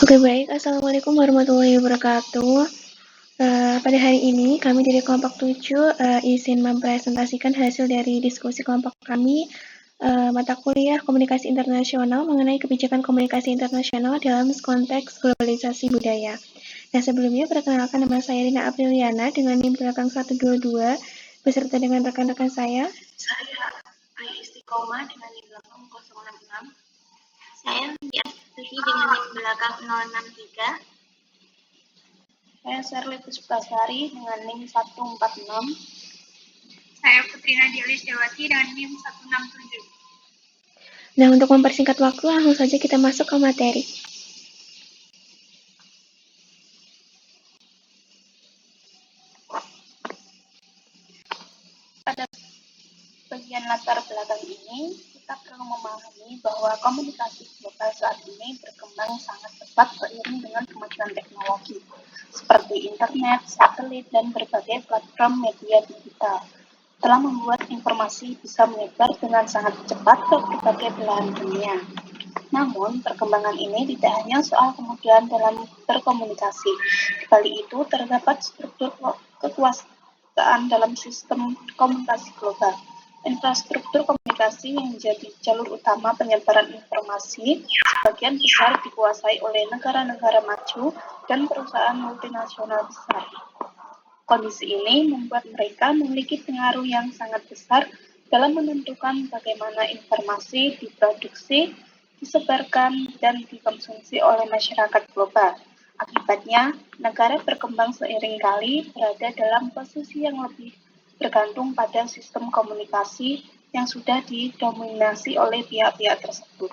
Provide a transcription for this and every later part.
Oke, baik. Assalamualaikum warahmatullahi wabarakatuh. Pada hari ini, kami dari kelompok 7 izin mempresentasikan hasil dari diskusi kelompok kami mata kuliah komunikasi internasional mengenai kebijakan komunikasi internasional dalam konteks globalisasi budaya. Nah, sebelumnya perkenalkan nama saya Rina Apriliana dengan NIM belakang 122 beserta dengan rekan-rekan saya. Saya Ayu Istiqomah dengan NIM belakang 066. Saya Nias Tuti dengan NIM belakang 063. Saya Sherly Puspasari dengan NIM 146. Saya Putri Nadia Lisdawati dengan NIM 167. Nah, untuk mempersingkat waktu, langsung saja kita masuk ke materi. Pada bagian latar belakang ini, kita perlu memahami bahwa komunikasi global saat ini berkembang sangat cepat seiring dengan kemajuan teknologi, seperti internet, satelit, dan berbagai platform media digital telah membuat informasi bisa menyebar dengan sangat cepat ke berbagai belahan dunia. Namun, perkembangan ini tidak hanya soal kemudahan dalam berkomunikasi. Di balik itu, terdapat struktur kekuasaan dalam sistem komunikasi global. Infrastruktur komunikasi yang menjadi jalur utama penyebaran informasi sebagian besar dikuasai oleh negara-negara maju dan perusahaan multinasional besar. Kondisi ini membuat mereka memiliki pengaruh yang sangat besar dalam menentukan bagaimana informasi diproduksi, disebarkan, dan dikonsumsi oleh masyarakat global. Akibatnya, negara berkembang seiring kali berada dalam posisi yang lebih bergantung pada sistem komunikasi yang sudah didominasi oleh pihak-pihak tersebut.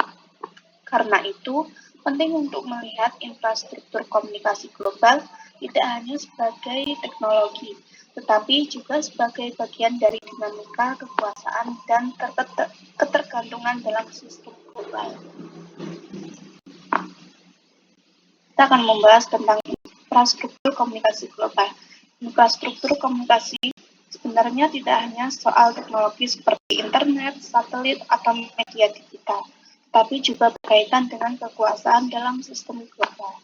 Karena itu, penting untuk melihat infrastruktur komunikasi global tidak hanya sebagai teknologi, tetapi juga sebagai bagian dari dinamika kekuasaan dan ketergantungan dalam sistem global. Kita akan membahas tentang infrastruktur komunikasi global. Infrastruktur komunikasi sebenarnya tidak hanya soal teknologi seperti internet, satelit, atau media digital, tapi juga berkaitan dengan kekuasaan dalam sistem global.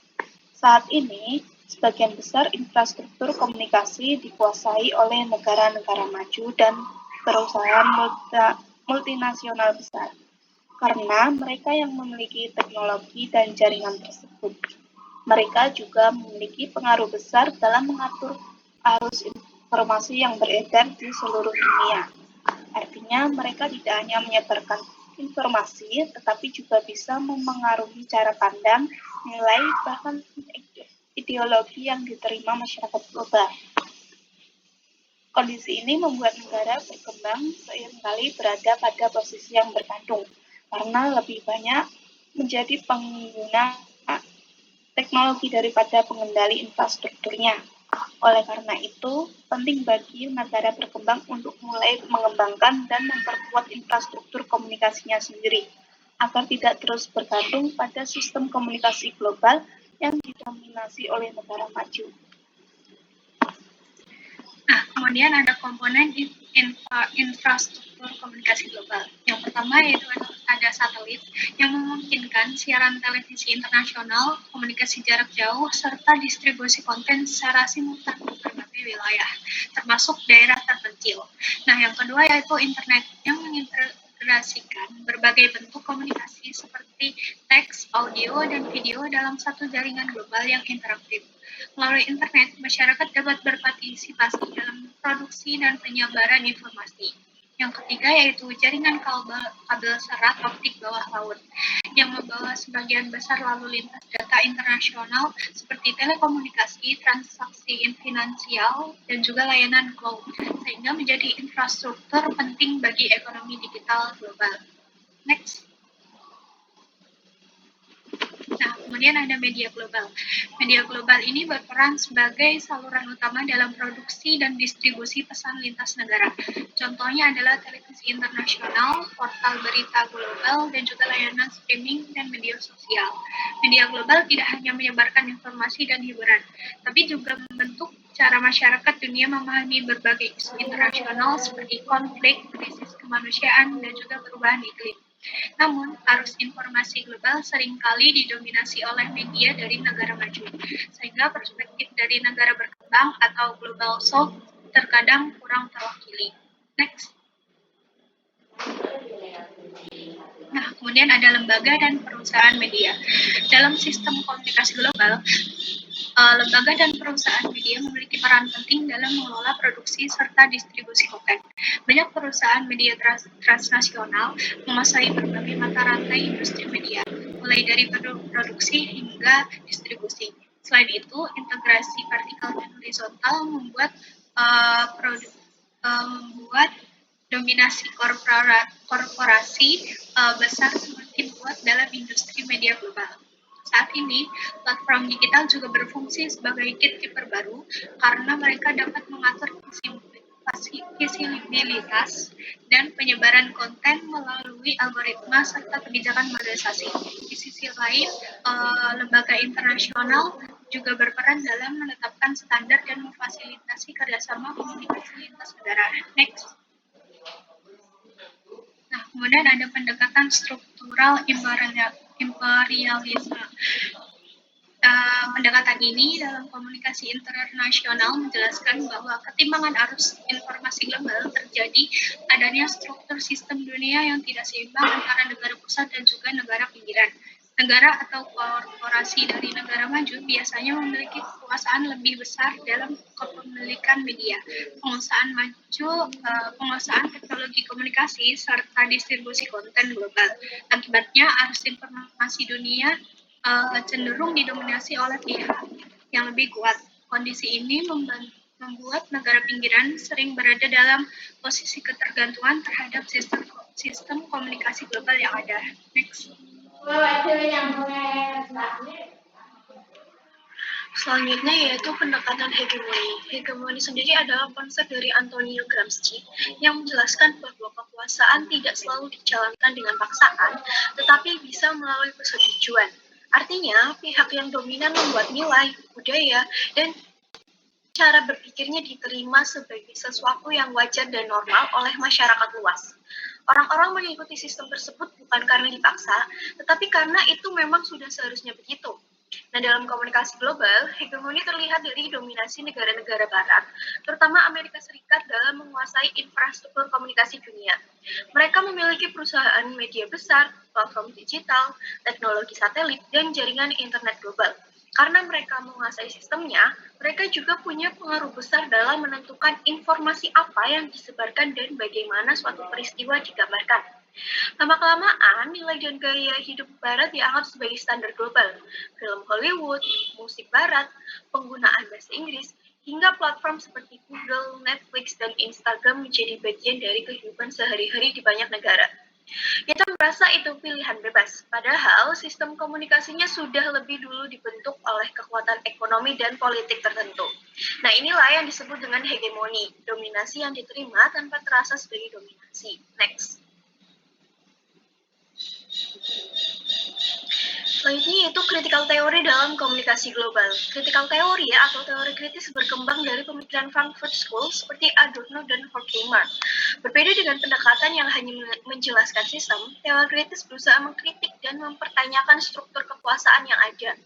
Saat ini, sebagian besar infrastruktur komunikasi dikuasai oleh negara-negara maju dan perusahaan multinasional besar, karena mereka yang memiliki teknologi dan jaringan tersebut. Mereka juga memiliki pengaruh besar dalam mengatur arus informasi yang beredar di seluruh dunia. Artinya, mereka tidak hanya menyebarkan informasi, tetapi juga bisa memengaruhi cara pandang, nilai, bahkan ideologi yang diterima masyarakat global. Kondisi ini membuat negara berkembang seiring kali berada pada posisi yang bergantung, karena lebih banyak menjadi pengguna teknologi daripada pengendali infrastrukturnya. Oleh karena itu, penting bagi negara berkembang untuk mulai mengembangkan dan memperkuat infrastruktur komunikasinya sendiri, agar tidak terus bergantung pada sistem komunikasi global yang didominasi oleh negara maju. Nah, kemudian ada komponen infrastruktur komunikasi global. Yang pertama yaitu ada satelit yang memungkinkan siaran televisi internasional, komunikasi jarak jauh, serta distribusi konten secara simultan ke berbagai wilayah, termasuk daerah terpencil. Nah, yang kedua yaitu internet yang mengintegrasikan berbagai bentuk komunikasi seperti teks, audio, dan video dalam satu jaringan global yang interaktif. Melalui internet, masyarakat dapat berpartisipasi dalam produksi dan penyebaran informasi. Yang ketiga yaitu jaringan kabel serat optik bawah laut yang membawa sebagian besar lalu lintas data internasional seperti telekomunikasi, transaksi finansial, dan juga layanan cloud, sehingga menjadi infrastruktur penting bagi ekonomi digital global. Next. Nah, kemudian ada media global. Media global ini berperan sebagai saluran utama dalam produksi dan distribusi pesan lintas negara. Contohnya adalah televisi internasional, portal berita global, dan juga layanan streaming dan media sosial. Media global tidak hanya menyebarkan informasi dan hiburan, tapi juga membentuk cara masyarakat dunia memahami berbagai isu internasional seperti konflik, krisis kemanusiaan, dan juga perubahan iklim. Namun, arus informasi global seringkali didominasi oleh media dari negara maju, sehingga perspektif dari negara berkembang atau global south terkadang kurang terwakili. Next. Nah, kemudian ada lembaga dan perusahaan media. Dalam sistem komunikasi global, lembaga dan perusahaan media memiliki peran penting dalam mengelola produksi serta distribusi konten. Banyak perusahaan media transnasional menguasai berbagai mata rantai industri media, mulai dari produksi hingga distribusi. Selain itu, integrasi vertikal dan horizontal membuat dominasi korporasi besar semakin kuat dalam industri media global. Saat ini, platform digital juga berfungsi sebagai gatekeeper baru karena mereka dapat mengatur visibilitas dan penyebaran konten melalui algoritma serta kebijakan modernisasi. Di sisi lain, lembaga internasional juga berperan dalam menetapkan standar dan memfasilitasi kerjasama komunikasi lintas negara. Next. Nah, kemudian ada pendekatan struktural imperialisme. Pendekatan ini dalam komunikasi internasional menjelaskan bahwa ketimbangan arus informasi global terjadi adanya struktur sistem dunia yang tidak seimbang antara negara pusat dan juga negara pinggiran. Negara atau korporasi dari negara maju biasanya memiliki kekuasaan lebih besar dalam kepemilikan media, penguasaan teknologi komunikasi, serta distribusi konten global. Akibatnya, arus informasi dunia cenderung didominasi oleh pihak yang lebih kuat. Kondisi ini membuat negara pinggiran sering berada dalam posisi ketergantungan terhadap sistem komunikasi global yang ada. Next. Selanjutnya yaitu pendekatan hegemoni. Hegemoni sendiri adalah konsep dari Antonio Gramsci yang menjelaskan bahwa kekuasaan tidak selalu dijalankan dengan paksaan, tetapi bisa melalui persetujuan. Artinya, pihak yang dominan membuat nilai, budaya, dan cara berpikirnya diterima sebagai sesuatu yang wajar dan normal oleh masyarakat luas. Orang-orang mengikuti sistem tersebut bukan karena dipaksa, tetapi karena itu memang sudah seharusnya begitu. Nah, dalam komunikasi global, hegemoni terlihat dari dominasi negara-negara barat, terutama Amerika Serikat dalam menguasai infrastruktur komunikasi dunia. Mereka memiliki perusahaan media besar, platform digital, teknologi satelit, dan jaringan internet global. Karena mereka menguasai sistemnya, mereka juga punya pengaruh besar dalam menentukan informasi apa yang disebarkan dan bagaimana suatu peristiwa digambarkan. Lama-kelamaan, nilai dan gaya hidup Barat dianggap sebagai standar global. Film Hollywood, musik Barat, penggunaan bahasa Inggris, hingga platform seperti Google, Netflix, dan Instagram menjadi bagian dari kehidupan sehari-hari di banyak negara. Kita merasa itu pilihan bebas, padahal sistem komunikasinya sudah lebih dulu dibentuk oleh kekuatan ekonomi dan politik tertentu. Nah, inilah yang disebut dengan hegemoni, dominasi yang diterima tanpa terasa sebagai dominasi. Next. Selanjutnya yaitu critical theory dalam komunikasi global. Critical theory atau teori kritis berkembang dari pemikiran Frankfurt School seperti Adorno dan Horkheimer. Berbeda dengan pendekatan yang hanya menjelaskan sistem, teori kritis berusaha mengkritik dan mempertanyakan struktur kekuasaan yang ada.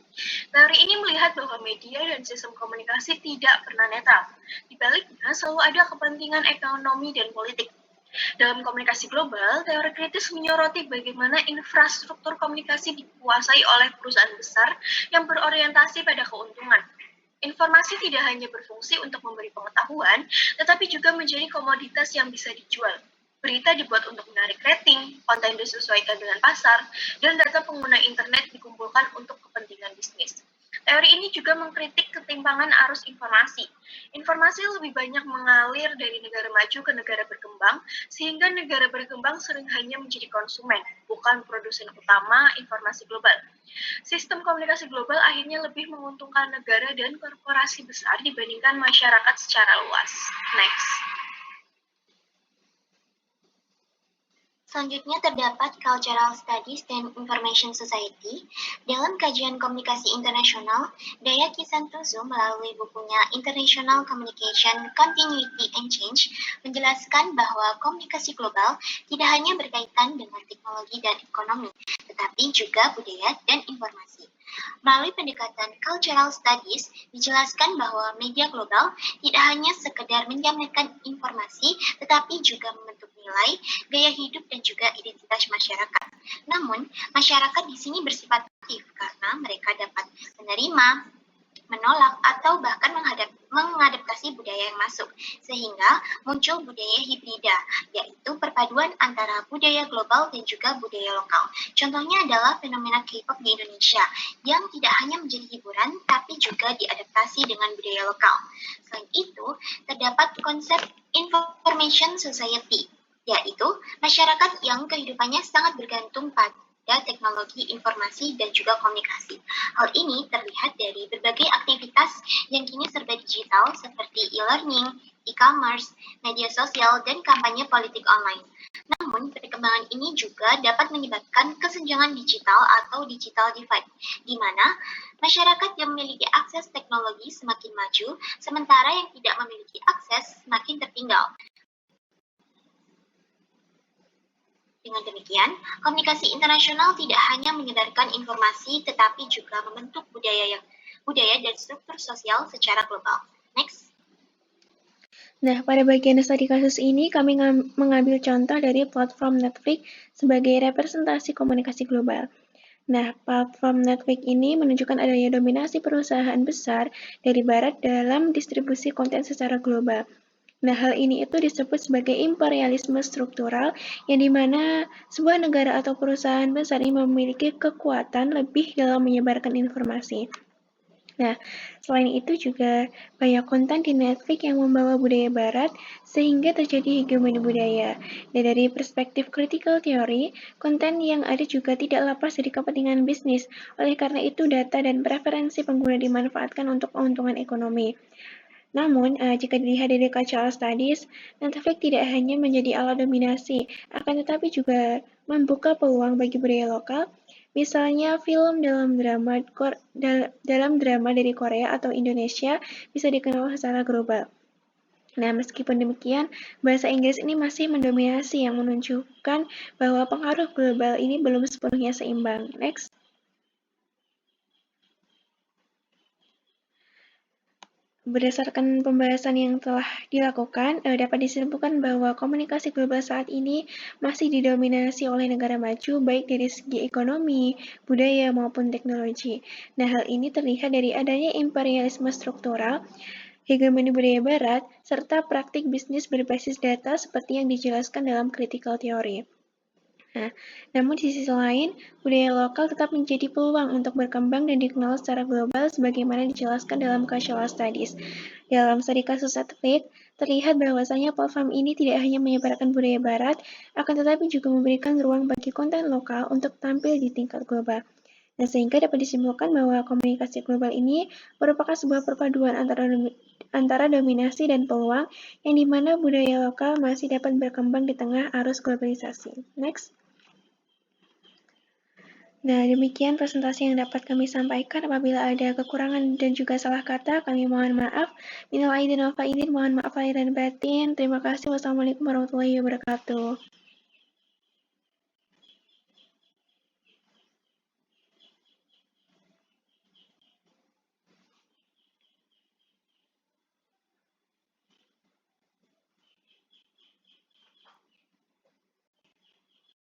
Teori ini melihat bahwa media dan sistem komunikasi tidak pernah netral. Di baliknya selalu ada kepentingan ekonomi dan politik. Dalam komunikasi global, teori kritis menyoroti bagaimana infrastruktur komunikasi dikuasai oleh perusahaan besar yang berorientasi pada keuntungan. Informasi tidak hanya berfungsi untuk memberi pengetahuan, tetapi juga menjadi komoditas yang bisa dijual. Berita dibuat untuk menarik rating, konten disesuaikan dengan pasar, dan data pengguna internet dikumpulkan untuk kepentingan bisnis. Teori ini juga mengkritik ketimpangan arus informasi. Informasi lebih banyak mengalir dari negara maju ke negara berkembang, sehingga negara berkembang sering hanya menjadi konsumen, bukan produsen utama informasi global. Sistem komunikasi global akhirnya lebih menguntungkan negara dan korporasi besar dibandingkan masyarakat secara luas. Next. Selanjutnya terdapat Cultural Studies dan Information Society. Dalam kajian komunikasi internasional, Dayaki Santoso melalui bukunya International Communication Continuity and Change menjelaskan bahwa komunikasi global tidak hanya berkaitan dengan teknologi dan ekonomi, tetapi juga budaya dan informasi. Melalui pendekatan Cultural Studies, dijelaskan bahwa media global tidak hanya sekedar menyampaikan informasi, tetapi juga membentuk nilai, gaya hidup, dan juga identitas masyarakat. Namun, masyarakat di sini bersifat aktif karena mereka dapat menerima, menolak, atau bahkan mengadaptasi budaya yang masuk, sehingga muncul budaya hibrida, yaitu perpaduan antara budaya global dan juga budaya lokal. Contohnya adalah fenomena K-pop di Indonesia, yang tidak hanya menjadi hiburan, tapi juga diadaptasi dengan budaya lokal. Selain itu, terdapat konsep Information Society, yaitu masyarakat yang kehidupannya sangat bergantung pada teknologi informasi dan juga komunikasi. Hal ini terlihat dari berbagai aktivitas yang kini serba digital seperti e-learning, e-commerce, media sosial, dan kampanye politik online. Namun, perkembangan ini juga dapat menyebabkan kesenjangan digital atau digital divide, di mana masyarakat yang memiliki akses teknologi semakin maju, sementara yang tidak memiliki akses semakin tertinggal. Dengan demikian, komunikasi internasional tidak hanya menyebarkan informasi, tetapi juga membentuk budaya dan struktur sosial secara global. Next. Nah, pada bagian studi kasus ini, kami mengambil contoh dari platform Netflix sebagai representasi komunikasi global. Nah, platform Netflix ini menunjukkan adanya dominasi perusahaan besar dari Barat dalam distribusi konten secara global. Nah, hal ini itu disebut sebagai imperialisme struktural, yang dimana sebuah negara atau perusahaan besar ini memiliki kekuatan lebih dalam menyebarkan informasi. Nah, selain itu juga banyak konten di Netflix yang membawa budaya barat sehingga terjadi hegemoni budaya. Dan dari perspektif critical theory, konten yang ada juga tidak lepas dari kepentingan bisnis. Oleh karena itu, data dan preferensi pengguna dimanfaatkan untuk keuntungan ekonomi. Namun, jika dilihat dari cultural studies, Netflix tidak hanya menjadi alat dominasi, akan tetapi juga membuka peluang bagi budaya lokal. Misalnya, film dalam drama dari Korea atau Indonesia bisa dikenal secara global. Nah, meskipun demikian, bahasa Inggris ini masih mendominasi, yang menunjukkan bahwa pengaruh global ini belum sepenuhnya seimbang. Next. Berdasarkan pembahasan yang telah dilakukan, dapat disimpulkan bahwa komunikasi global saat ini masih didominasi oleh negara maju, baik dari segi ekonomi, budaya, maupun teknologi. Nah, hal ini terlihat dari adanya imperialisme struktural, hegemoni budaya barat, serta praktik bisnis berbasis data seperti yang dijelaskan dalam critical theory. Nah, namun di sisi lain, budaya lokal tetap menjadi peluang untuk berkembang dan dikenal secara global sebagaimana dijelaskan dalam cultural studies. Dalam studi kasus satelit, terlihat bahwasanya platform ini tidak hanya menyebarkan budaya barat, akan tetapi juga memberikan ruang bagi konten lokal untuk tampil di tingkat global. Nah, sehingga dapat disimpulkan bahwa komunikasi global ini merupakan sebuah perpaduan antara dominasi dan peluang, yang dimana budaya lokal masih dapat berkembang di tengah arus globalisasi. Next. Nah, demikian presentasi yang dapat kami sampaikan. Apabila ada kekurangan dan juga salah kata, kami mohon maaf. Minal aidin wal faizin, mohon maaf lahir dan batin. Terima kasih. Wassalamualaikum warahmatullahi wabarakatuh.